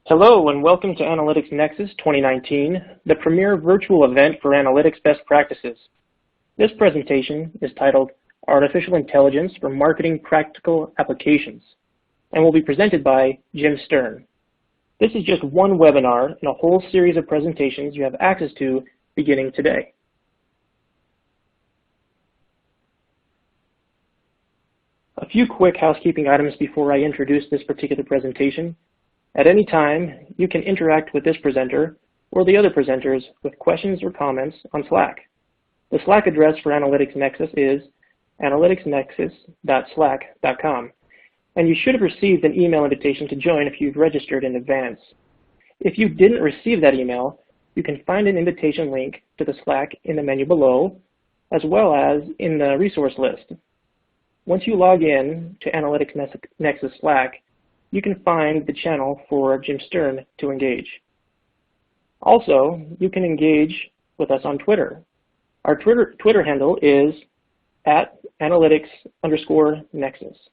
Hello and welcome to Analytics Nexus 2019, the premier virtual event for analytics best practices. This presentation is titled Artificial Intelligence for Marketing Practical Applications and will be presented by Jim Sterne. This is just one webinar in a whole series of presentations you have access to beginning today. A few quick housekeeping items before I introduce this particular presentation. At any time, you can interact with this presenter or the other presenters with questions or comments on Slack. The Slack address for Analytics Nexus is analyticsnexus.slack.com, and you should have received an email invitation to join if you've registered in advance. If you didn't receive that email, you can find an invitation link to the Slack in the menu below, as well as in the resource list. Once you log in to Analytics Nexus Slack, you can find the channel for Jim Sterne to engage. Also, you can engage with us on Twitter. Our Twitter handle is @analytics_nexus.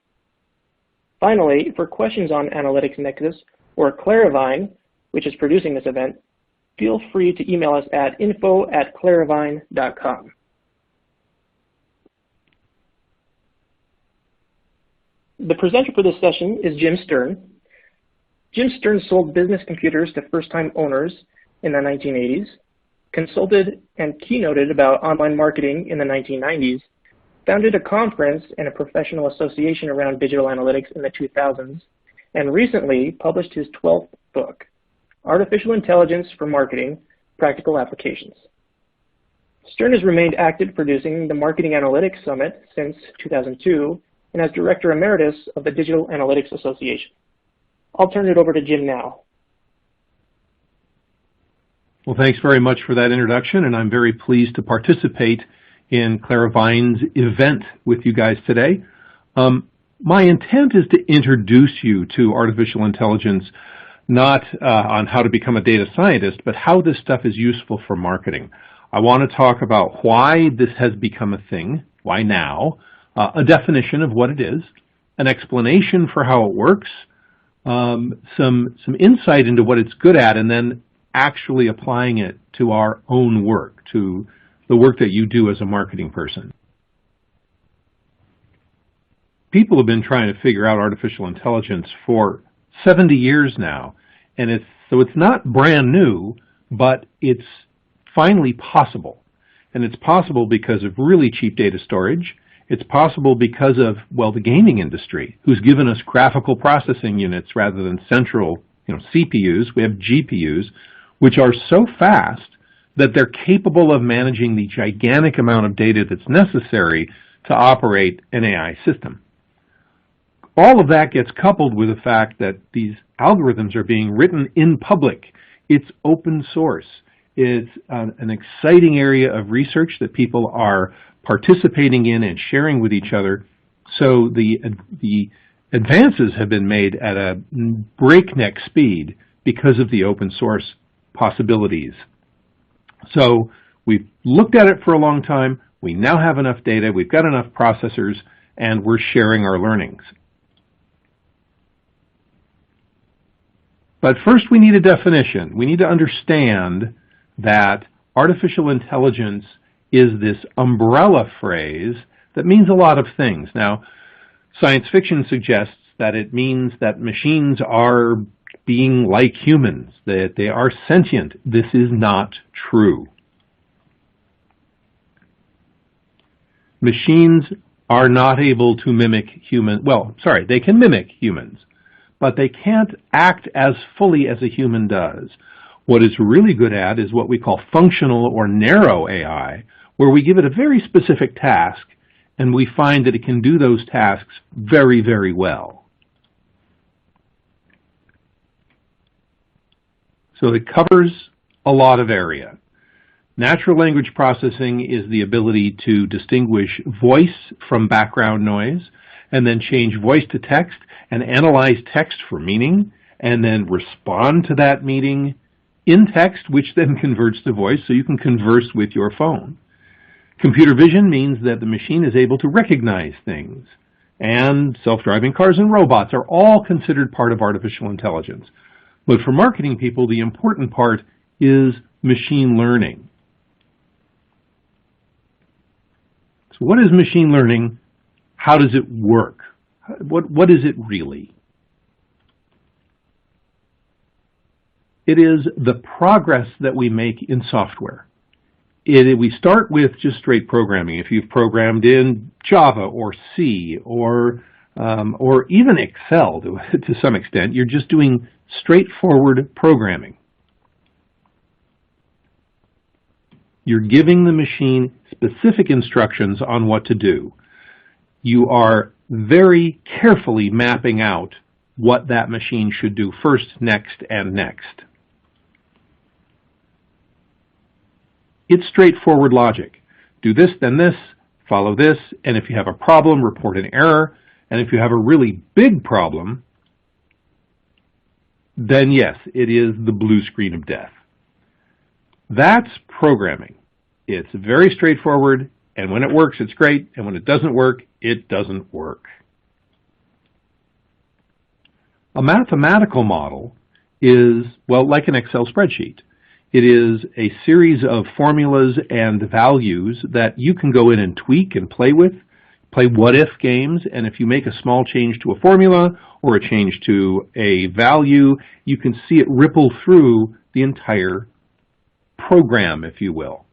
Finally, for questions on Analytics Nexus or Claravine, which is producing this event, feel free to email us at info@claravine.com. The presenter for this session is Jim Sterne. Jim Sterne sold business computers to first-time owners in the 1980s, consulted and keynoted about online marketing in the 1990s, founded a conference and a professional association around digital analytics in the 2000s, and recently published his 12th book, Artificial Intelligence for Marketing Practical Applications. Sterne has remained active producing the Marketing Analytics Summit since 2002, and as Director Emeritus of the Digital Analytics Association. I'll turn it over to Jim now. Well, thanks very much for that introduction, and I'm very pleased to participate in Claravine's event with you guys today. My intent is to introduce you to artificial intelligence, not on how to become a data scientist, but how this stuff is useful for marketing. I want to talk about why this has become a thing, why now, a definition of what it is, an explanation for how it works, some insight into what it's good at, and then actually applying it to our own work, to the work that you do as a marketing person. People have been trying to figure out artificial intelligence for 70 years now, and it's not brand new, but it's finally possible. And it's possible because of really cheap data storage. It's possible because of, well, the gaming industry, who's given us graphical processing units rather than central, CPUs. We have GPUs, which are so fast that they're capable of managing the gigantic amount of data that's necessary to operate an AI system. All of that gets coupled with the fact that these algorithms are being written in public. It's open source. It's an exciting area of research that people are participating in and sharing with each other. So the advances have been made at a breakneck speed because of the open source possibilities. So we've looked at it for a long time. We now have enough data. We've got enough processors, and we're sharing our learnings. But first we need a definition. We need to understand that artificial intelligence is this umbrella phrase that means a lot of things. Now, science fiction suggests that it means that machines are being like humans, that they are sentient. This is not true. Machines are not able to mimic they can mimic humans, but they can't act as fully as a human does. What it's really good at is what we call functional or narrow AI, where we give it a very specific task, and we find that it can do those tasks very, very well. So it covers a lot of area. Natural language processing is the ability to distinguish voice from background noise, and then change voice to text, and analyze text for meaning, and then respond to that meaning in text, which then converts to voice so you can converse with your phone. Computer vision means that the machine is able to recognize things, and self-driving cars and robots are all considered part of artificial intelligence. But for marketing people, the important part is machine learning. So what is machine learning? How does it work? What is it really? It is the progress that we make in software. We start with just straight programming. If you've programmed in Java or C or even Excel to some extent, you're just doing straightforward programming. You're giving the machine specific instructions on what to do. You are very carefully mapping out what that machine should do first, next, and next. It's straightforward logic. Do this, then this, follow this, and if you have a problem, report an error. And if you have a really big problem, then yes, it is the blue screen of death. That's programming. It's very straightforward, and when it works, it's great, and when it doesn't work, it doesn't work. A mathematical model is, well, like an Excel spreadsheet. It is a series of formulas and values that you can go in and tweak and play with, play what-if games, and if you make a small change to a formula or a change to a value, you can see it ripple through the entire program, if you will.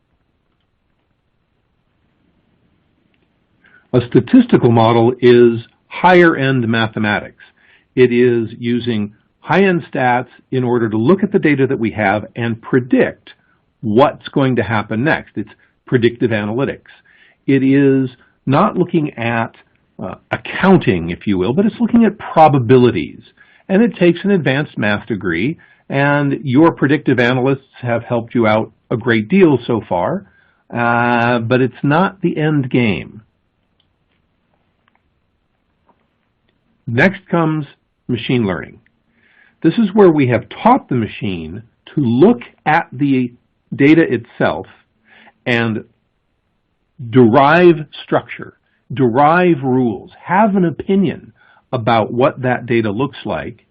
A statistical model is higher-end mathematics. It is using high-end stats in order to look at the data that we have and predict what's going to happen next. It's predictive analytics. It is not looking at accounting, if you will, but it's looking at probabilities. And it takes an advanced math degree, and your predictive analysts have helped you out a great deal so far, but it's not the end game. Next comes machine learning. This is where we have taught the machine to look at the data itself and derive structure, derive rules, have an opinion about what that data looks like,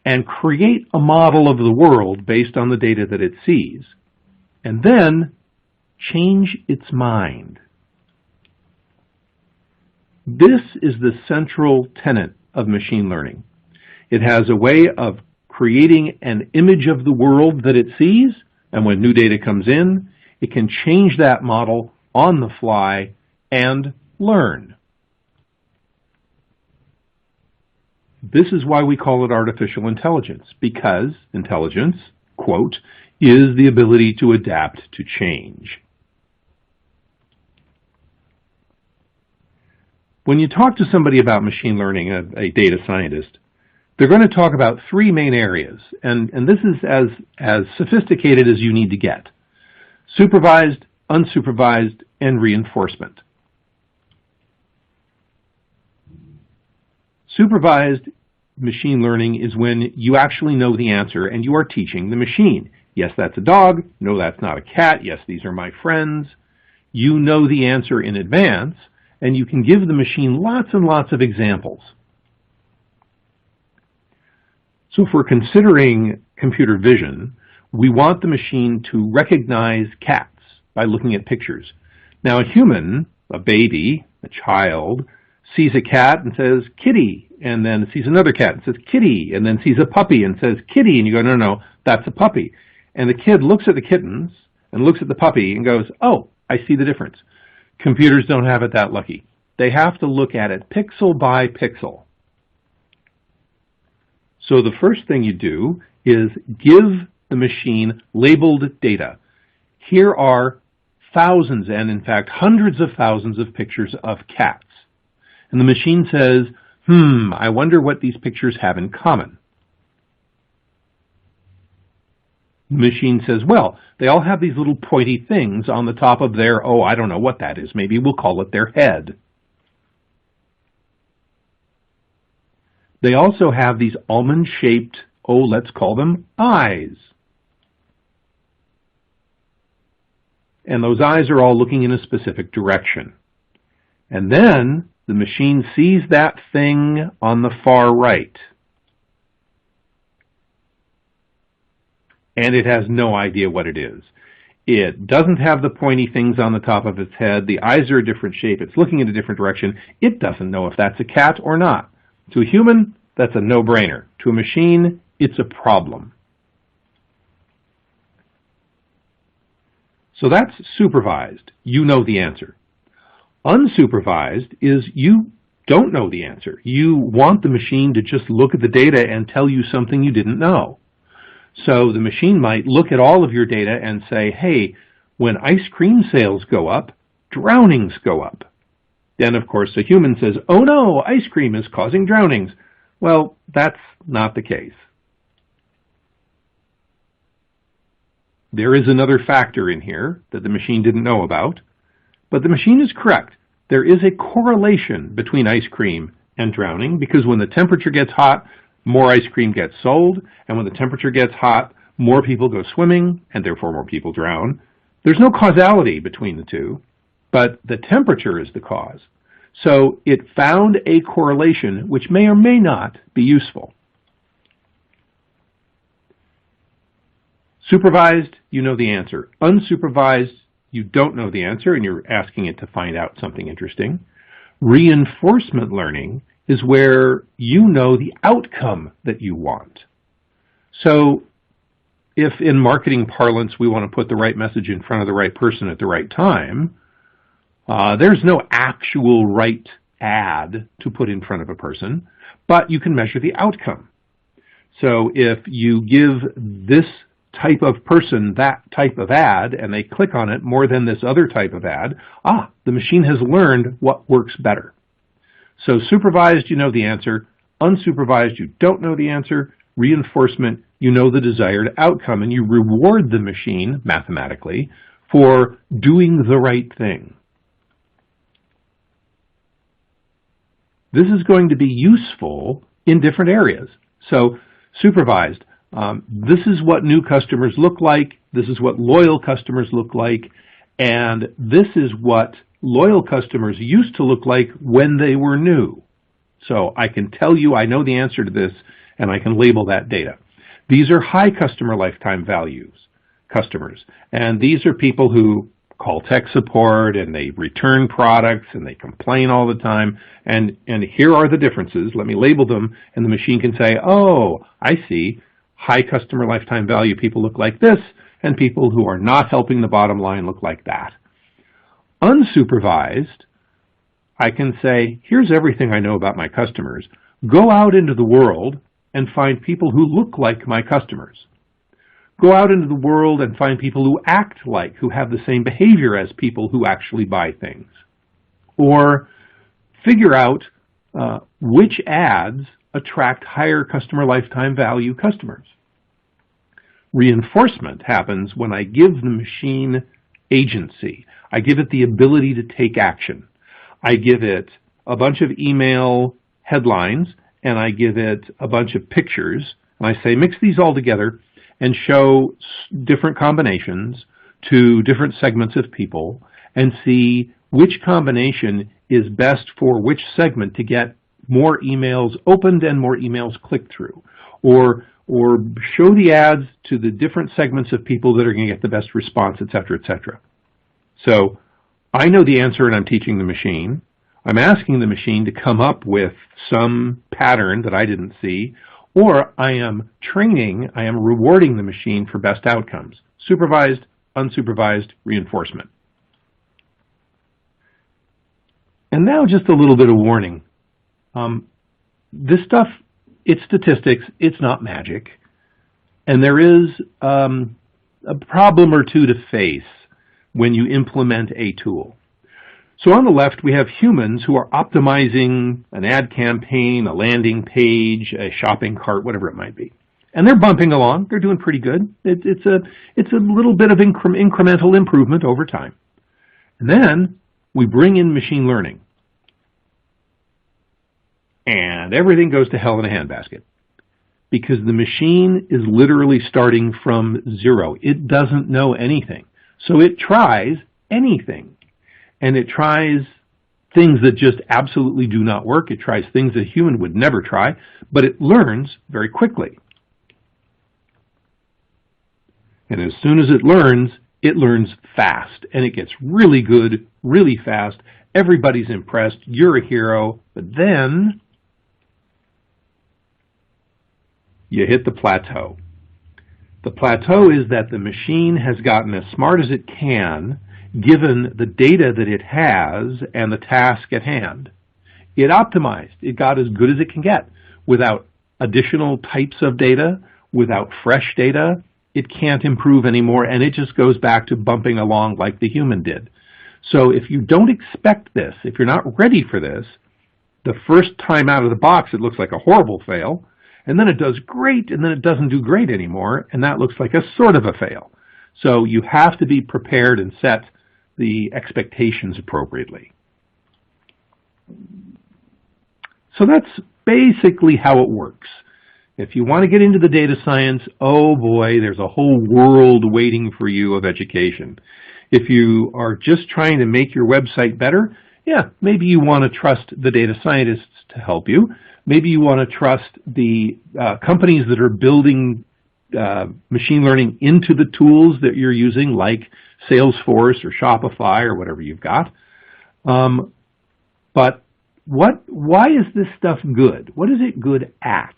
and create a model of the world based on the data that it sees, and then change its mind. This is the central tenet of machine learning. It has a way of creating an image of the world that it sees, and when new data comes in, it can change that model on the fly and learn. This is why we call it artificial intelligence, because intelligence, quote, is the ability to adapt to change. When you talk to somebody about machine learning, a data scientist, they're going to talk about three main areas, and this is as sophisticated as you need to get: supervised, unsupervised, and reinforcement. Supervised machine learning is when you actually know the answer and you are teaching the machine. Yes, that's a dog. No, that's not a cat. Yes, these are my friends. You know the answer in advance, and you can give the machine lots and lots of examples. So if we're considering computer vision, we want the machine to recognize cats by looking at pictures. Now a human, a baby, a child, sees a cat and says, kitty, and then sees another cat and says, kitty, and then sees a puppy and says, kitty, and you go, no, no, that's a puppy. And the kid looks at the kittens and looks at the puppy and goes, oh, I see the difference. Computers don't have it that lucky. They have to look at it pixel by pixel. So the first thing you do is give the machine labeled data. Here are thousands and in fact hundreds of thousands of pictures of cats. And the machine says, I wonder what these pictures have in common. The machine says, well, they all have these little pointy things on the top of their, oh, I don't know what that is. Maybe we'll call it their head. They also have these almond-shaped, oh, let's call them eyes. And those eyes are all looking in a specific direction. And then the machine sees that thing on the far right. and it has no idea what it is. It doesn't have the pointy things on the top of its head. The eyes are a different shape. It's looking in a different direction. It doesn't know if that's a cat or not. To a human, that's a no-brainer. To a machine, it's a problem. So that's supervised. You know the answer. Unsupervised is you don't know the answer. You want the machine to just look at the data and tell you something you didn't know. So the machine might look at all of your data and say, hey, when ice cream sales go up, drownings go up. Then, of course, a human says, oh no, ice cream is causing drownings. Well, that's not the case. There is another factor in here that the machine didn't know about, but the machine is correct. There is a correlation between ice cream and drowning, because when the temperature gets hot, more ice cream gets sold, and when the temperature gets hot, more people go swimming, and therefore more people drown. There's no causality between the two, but the temperature is the cause. So it found a correlation which may or may not be useful. Supervised, you know the answer. Unsupervised, you don't know the answer, and you're asking it to find out something interesting. Reinforcement learning is where you know the outcome that you want. So if in marketing parlance we want to put the right message in front of the right person at the right time, there's no actual right ad to put in front of a person, but you can measure the outcome. So if you give this type of person that type of ad and they click on it more than this other type of ad, the machine has learned what works better. So supervised, you know the answer. Unsupervised, you don't know the answer. Reinforcement, you know the desired outcome, and you reward the machine, mathematically, for doing the right thing. This is going to be useful in different areas. So supervised, this is what new customers look like, this is what loyal customers look like, and this is what loyal customers used to look like when they were new. So I can tell you I know the answer to this, and I can label that data. These are high customer lifetime values customers, and these are people who call tech support and they return products and they complain all the time, and here are the differences. Let me label them, and the machine can say, oh, I see, high customer lifetime value people look like this, and people who are not helping the bottom line look like that. Unsupervised, I can say, here's everything I know about my customers. Go out into the world and find people who look like my customers. Go out into the world and find people who act like, who have the same behavior as people who actually buy things. Or figure out which ads attract higher customer lifetime value customers. Reinforcement happens when I give the machine agency. I give it the ability to take action. I give it a bunch of email headlines, and I give it a bunch of pictures, and I say, mix these all together and show different combinations to different segments of people and see which combination is best for which segment to get more emails opened and more emails clicked through. Or show the ads to the different segments of people that are going to get the best response, etc., etc. So I know the answer and I'm teaching the machine. I'm asking the machine to come up with some pattern that I didn't see, or I am training, I am rewarding the machine for best outcomes. Supervised, unsupervised reinforcement. And now just a little bit of warning. This stuff, it's statistics, it's not magic. And there is a problem or two to face when you implement a tool. So on the left, we have humans who are optimizing an ad campaign, a landing page, a shopping cart, whatever it might be. And they're bumping along. They're doing pretty good. It's a little bit of incremental improvement over time. And then we bring in machine learning. And everything goes to hell in a handbasket. Because the machine is literally starting from zero. It doesn't know anything. So it tries anything. And it tries things that just absolutely do not work. It tries things that a human would never try, but it learns very quickly. And as soon as it learns fast, and it gets really good, really fast. Everybody's impressed. You're a hero. But then you hit the plateau. The plateau is that the machine has gotten as smart as it can, given the data that it has and the task at hand. It optimized. It got as good as it can get. Without additional types of data, without fresh data, it can't improve anymore, and it just goes back to bumping along like the human did. So if you don't expect this, if you're not ready for this, the first time out of the box it looks like a horrible fail, and then it does great, and then it doesn't do great anymore, and that looks like a sort of a fail. So you have to be prepared and set the expectations appropriately. So that's basically how it works. If you want to get into the data science, oh boy, there's a whole world waiting for you of education. If you are just trying to make your website better, yeah, maybe you want to trust the data scientists to help you. Maybe you want to trust the companies that are building machine learning into the tools that you're using, like Salesforce or Shopify or whatever you've got. But why is this stuff good? What is it good at?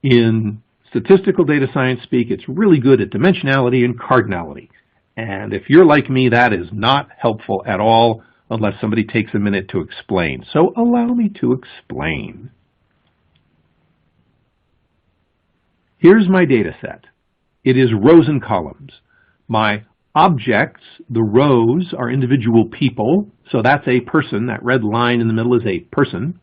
In statistical data science speak, it's really good at dimensionality and cardinality. And if you're like me, that is not helpful at all unless somebody takes a minute to explain. So allow me to explain. Here's my data set. It is rows and columns. My objects, the rows, are individual people. So that's a person. That red line in the middle is a person.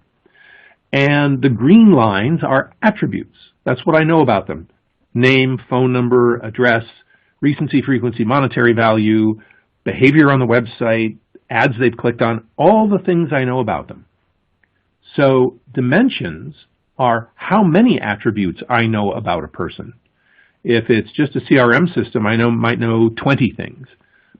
And the green lines are attributes. That's what I know about them. Name, phone number, address, recency, frequency, monetary value, behavior on the website, ads they've clicked on, all the things I know about them. So dimensions are how many attributes I know about a person. If it's just a CRM system, I might know 20 things.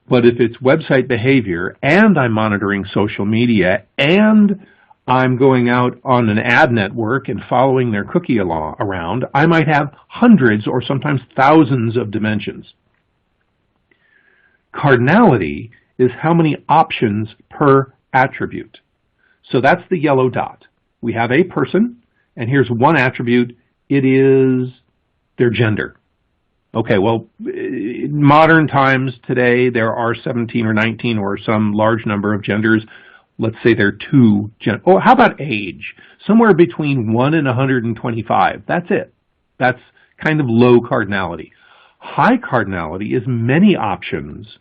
But if it's website behavior and I'm monitoring social media and I'm going out on an ad network and following their cookie around, I might have hundreds or sometimes thousands of dimensions. Cardinality is how many options per attribute. So that's the yellow dot. We have a person, and here's one attribute. It is their gender. Okay, well, in modern times today, there are 17 or 19 or some large number of genders. Let's say there are two. Oh, how about age? Somewhere between 1 and 125. That's it. That's kind of low cardinality. High cardinality is many options,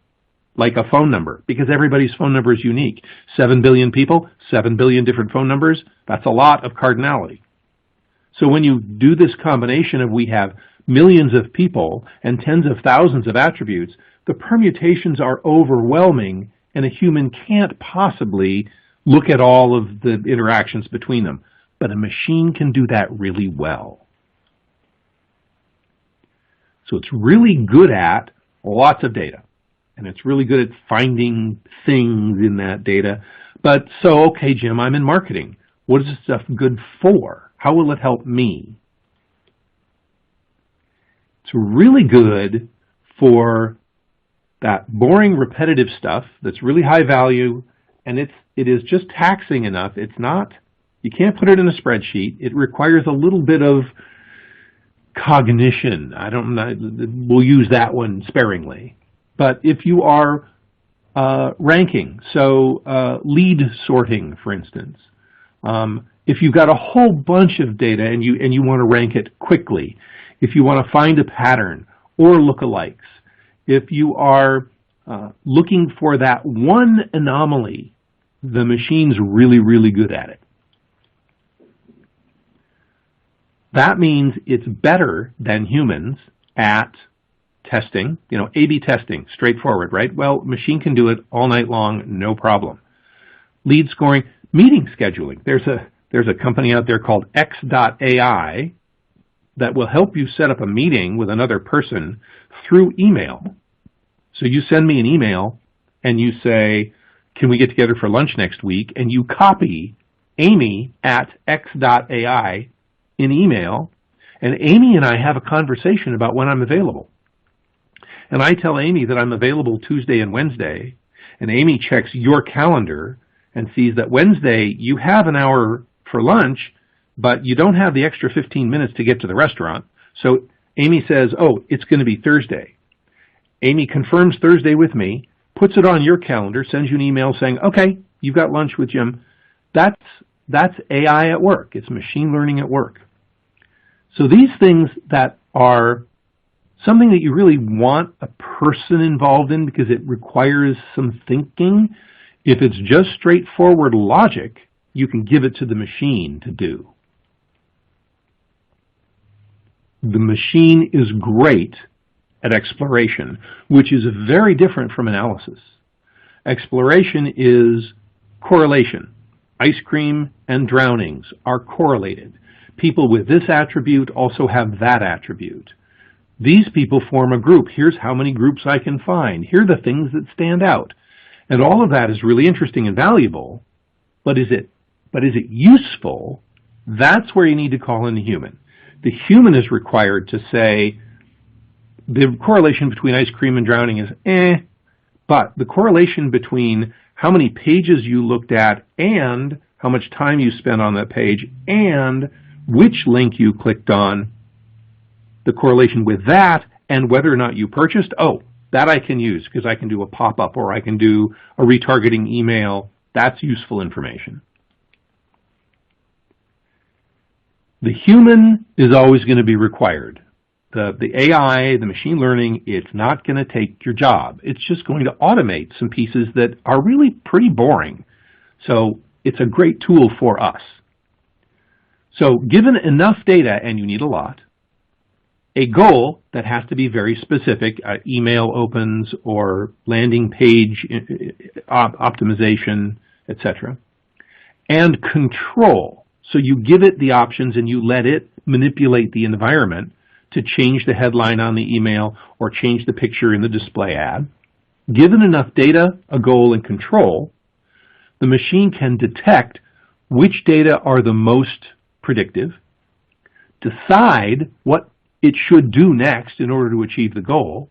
like a phone number, because everybody's phone number is unique. 7 billion people, 7 billion different phone numbers. That's a lot of cardinality. So when you do this combination of we have millions of people and tens of thousands of attributes, the permutations are overwhelming, and a human can't possibly look at all of the interactions between them. But a machine can do that really well. So it's really good at lots of data. And it's really good at finding things in that data. But so, okay, Jim, I'm in marketing. What is this stuff good for? How will it help me? It's really good for that boring, repetitive stuff that's really high value, and it is just taxing enough. It's not, you can't put it in a spreadsheet. It requires a little bit of cognition. We'll use that one sparingly. But if you are ranking, so lead sorting, for instance, if you've got a whole bunch of data and you want to rank it quickly, if you want to find a pattern or lookalikes, if you are looking for that one anomaly, the machine's really, really good at it. That means it's better than humans at testing, A/B testing, straightforward, right? Well, machine can do it all night long, no problem. Lead scoring, meeting scheduling. There's a company out there called X.AI that will help you set up a meeting with another person through email. So you send me an email and you say, can we get together for lunch next week? And you copy Amy at X.AI in email, And Amy and I have a conversation about when I'm available. And I tell Amy that I'm available Tuesday and Wednesday, and Amy checks your calendar and sees that Wednesday you have an hour for lunch, but you don't have the extra 15 minutes to get to the restaurant. So Amy says, oh, it's going to be Thursday. Amy confirms Thursday with me, puts it on your calendar, sends you an email saying, okay, you've got lunch with Jim. That's AI at work. It's machine learning at work. So these things that are something that you really want a person involved in because it requires some thinking, if it's just straightforward logic, you can give it to the machine to do. The machine is great at exploration, which is very different from analysis. Exploration is correlation. Ice cream and drownings are correlated. People with this attribute also have that attribute. These people form a group. Here's how many groups I can find. Here are the things that stand out. And all of that is really interesting and valuable, but is it useful? That's where you need to call in the human. The human is required to say, the correlation between ice cream and drowning is but the correlation between how many pages you looked at and how much time you spent on that page and which link you clicked on, the correlation with that and whether or not you purchased, oh, that I can use because I can do a pop-up or I can do a retargeting email. That's useful information. The human is always going to be required. The AI, the machine learning, it's not going to take your job. It's just going to automate some pieces that are really pretty boring. So it's a great tool for us. So given enough data, and you need a lot, a goal that has to be very specific, email opens or landing page optimization, etc., and control. So you give it the options and you let it manipulate the environment to change the headline on the email or change the picture in the display ad. Given enough data, a goal, and control, the machine can detect which data are the most predictive, decide what it should do next in order to achieve the goal,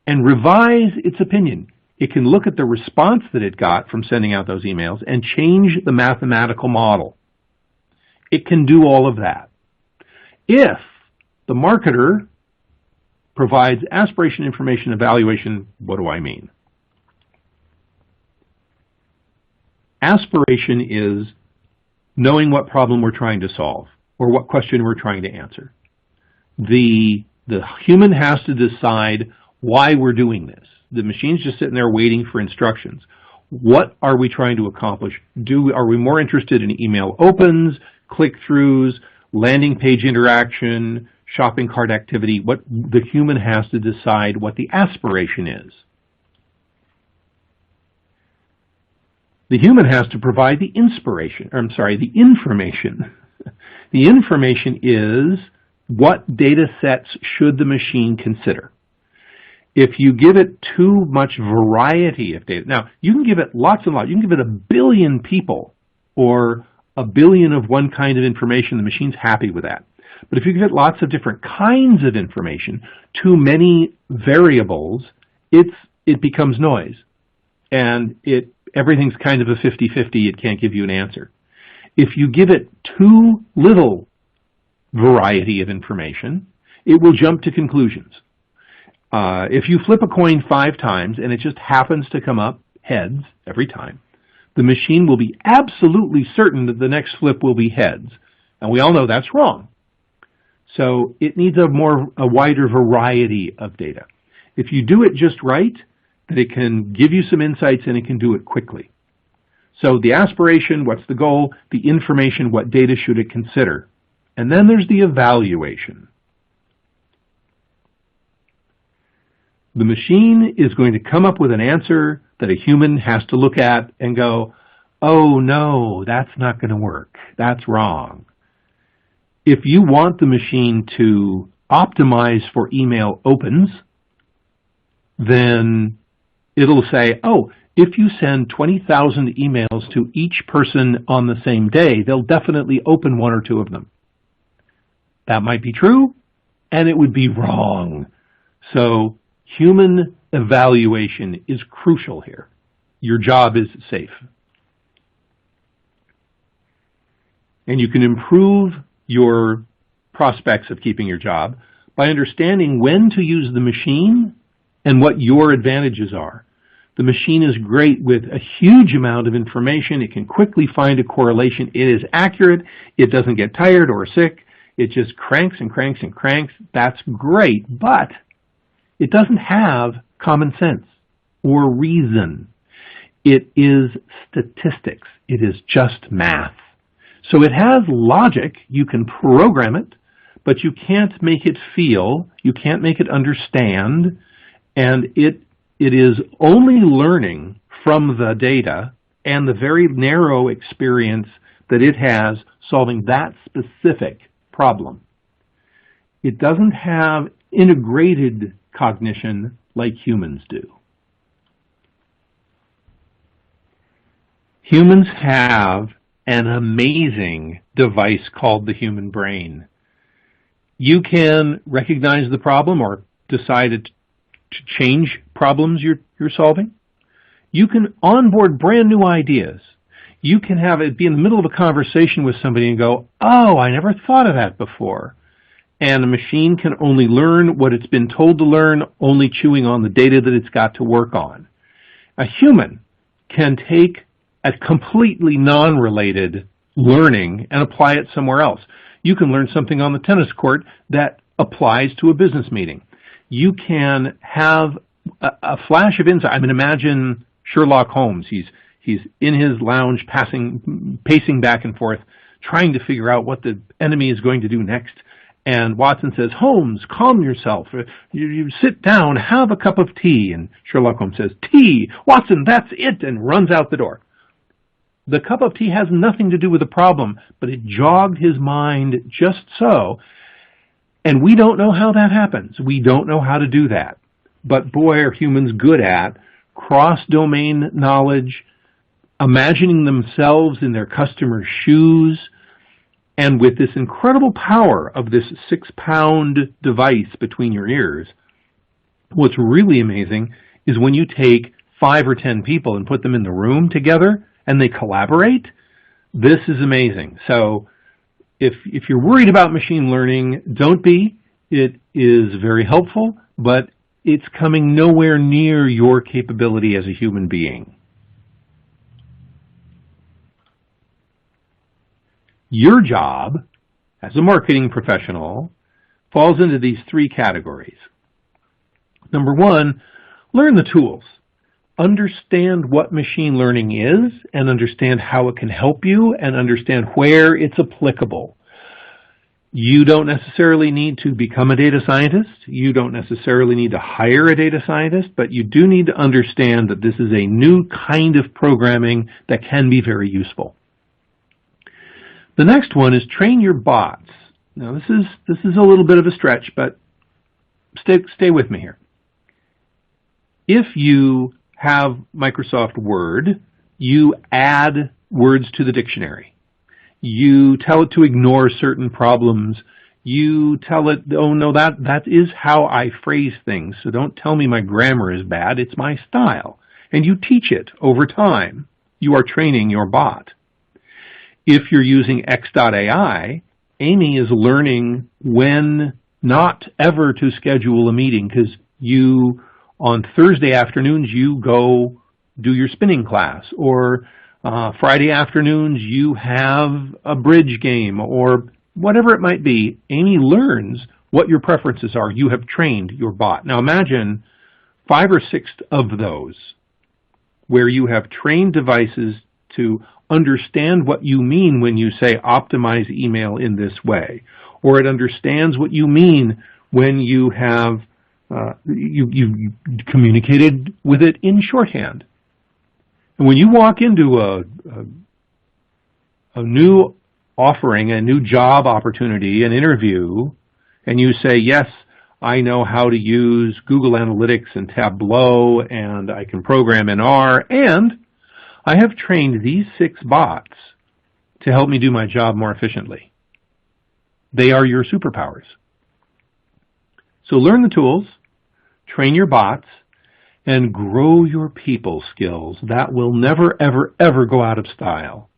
and revise its opinion. It can look at the response that it got from sending out those emails and change the mathematical model. It can do all of that. If the marketer provides aspiration, information, evaluation, what do I mean? Aspiration is knowing what problem we're trying to solve or what question we're trying to answer. The human has to decide why we're doing this. The machine's just sitting there waiting for instructions. What are we trying to accomplish? Are we more interested in email opens, click-throughs, landing page interaction, shopping cart activity? What the human has to decide what the aspiration is. The human has to provide the information. The information is what data sets should the machine consider. If you give it too much variety of data, now you can give it lots and lots. You can give it 1 billion people or 1 billion of one kind of information. The machine's happy with that. But if you give it lots of different kinds of information, too many variables, it becomes noise. And everything's kind of a 50-50. It can't give you an answer. If you give it too little variety of information, it will jump to conclusions. If you flip a coin 5 times and it just happens to come up heads every time, the machine will be absolutely certain that the next flip will be heads. And we all know that's wrong. So it needs a wider variety of data. If you do it just right, then it can give you some insights and it can do it quickly. So the aspiration, what's the goal? The information, what data should it consider? And then there's the evaluation. The machine is going to come up with an answer that a human has to look at and go, oh no, that's not going to work. That's wrong. If you want the machine to optimize for email opens, then it'll say, oh, if you send 20,000 emails to each person on the same day, they'll definitely open 1 or 2 of them. That might be true, and it would be wrong. So human evaluation is crucial here. Your job is safe. And you can improve your prospects of keeping your job by understanding when to use the machine and what your advantages are. The machine is great with a huge amount of information. It can quickly find a correlation. It is accurate. It doesn't get tired or sick. It just cranks and cranks and cranks. That's great, but it doesn't have common sense or reason. It is statistics. It is just math. So it has logic. You can program it, but you can't make it feel. You can't make it understand. And it is only learning from the data and the very narrow experience that it has solving that specific problem. It doesn't have integrated cognition like humans do. Humans have an amazing device called the human brain. You can recognize the problem or decide to change problems you're solving. You can onboard brand new ideas. You can have it be in the middle of a conversation with somebody and go, oh, I never thought of that before. And the machine can only learn what it's been told to learn, only chewing on the data that it's got to work on. A human can take a completely non-related learning and apply it somewhere else. You can learn something on the tennis court that applies to a business meeting. You can have a flash of insight. I mean, imagine Sherlock Holmes. He's in his lounge pacing back and forth, trying to figure out what the enemy is going to do next. And Watson says, Holmes, calm yourself. You sit down, have a cup of tea. And Sherlock Holmes says, tea, Watson, that's it, and runs out the door. The cup of tea has nothing to do with the problem, but it jogged his mind just so. And we don't know how that happens. We don't know how to do that. But boy, are humans good at cross-domain knowledge, imagining themselves in their customers' shoes, and with this incredible power of this 6-pound device between your ears. What's really amazing is when you take 5 or 10 people and put them in the room together and they collaborate. This is amazing. So if you're worried about machine learning, don't be. It is very helpful, but it's coming nowhere near your capability as a human being. Your job as a marketing professional falls into these 3 categories. Number 1, learn the tools. Understand what machine learning is and understand how it can help you and understand where it's applicable. You don't necessarily need to become a data scientist. You don't necessarily need to hire a data scientist, but you do need to understand that this is a new kind of programming that can be very useful. The next one is train your bots. Now this is a little bit of a stretch, but stay with me here. If you have Microsoft Word, you add words to the dictionary. You tell it to ignore certain problems. You tell it, oh no, that is how I phrase things, so don't tell me my grammar is bad, it's my style. And you teach it over time. You are training your bot. If you're using X.AI, Amy is learning when not ever to schedule a meeting, because on Thursday afternoons, you go do your spinning class, or Friday afternoons, you have a bridge game, or whatever it might be. Amy learns what your preferences are. You have trained your bot. Now imagine 5 or 6 of those where you have trained devices to understand what you mean when you say optimize email in this way, or it understands what you mean when you have you communicated with it in shorthand. And when you walk into a new offering, a new job opportunity, an interview, and you say, yes, I know how to use Google Analytics and Tableau, and I can program in R, and I have trained these 6 bots to help me do my job more efficiently. They are your superpowers. So learn the tools, train your bots, and grow your people skills. That will never, ever, ever go out of style.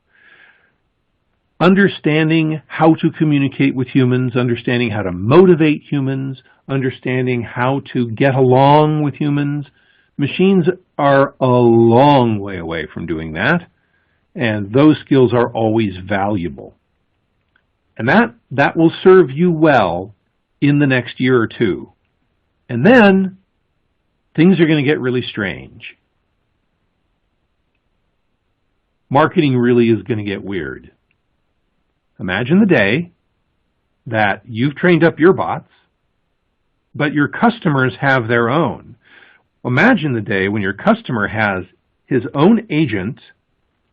Understanding how to communicate with humans, understanding how to motivate humans, understanding how to get along with humans. Machines are a long way away from doing that, and those skills are always valuable. And that will serve you well in the next year or two. And then things are going to get really strange. Marketing really is going to get weird. Imagine the day that you've trained up your bots, but your customers have their own. Imagine the day when your customer has his own agent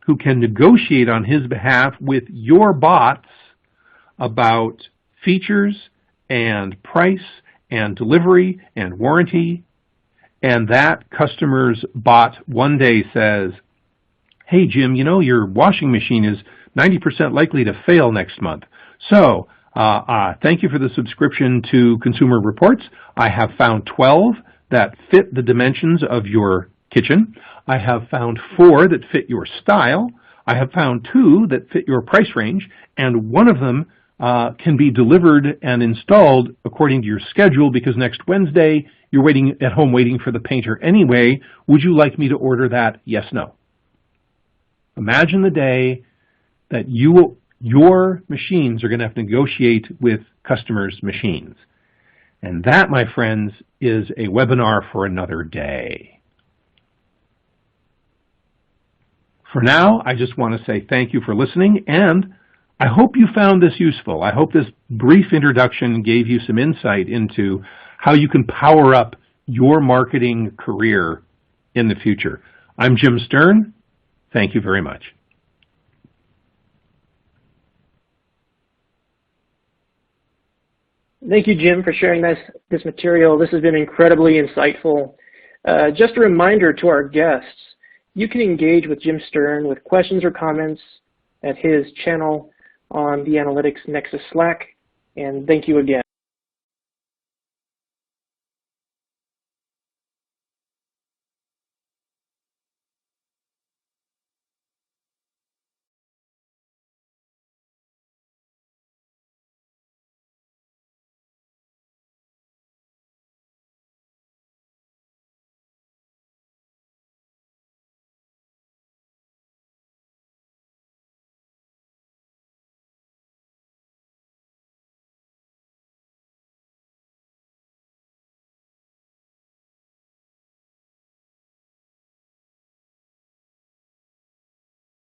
who can negotiate on his behalf with your bots about features and price and delivery and warranty, and that customer's bot one day says, "Hey Jim, you know your washing machine is 90% likely to fail next month. So thank you for the subscription to Consumer Reports. I have found 12 that fit the dimensions of your kitchen. I have found 4 that fit your style. I have found 2 that fit your price range, and one of them can be delivered and installed according to your schedule because next Wednesday you're waiting at home waiting for the painter anyway. Would you like me to order that? Yes, no." Imagine the day that your machines are going to have to negotiate with customers' machines. And that, my friends, is a webinar for another day. For now, I just want to say thank you for listening, and I hope you found this useful. I hope this brief introduction gave you some insight into how you can power up your marketing career in the future. I'm Jim Sterne. Thank you very much. Thank you, Jim, for sharing this material. This has been incredibly insightful. Just a reminder to our guests, you can engage with Jim Sterne with questions or comments at his channel on the Analytics Nexus Slack. And thank you again.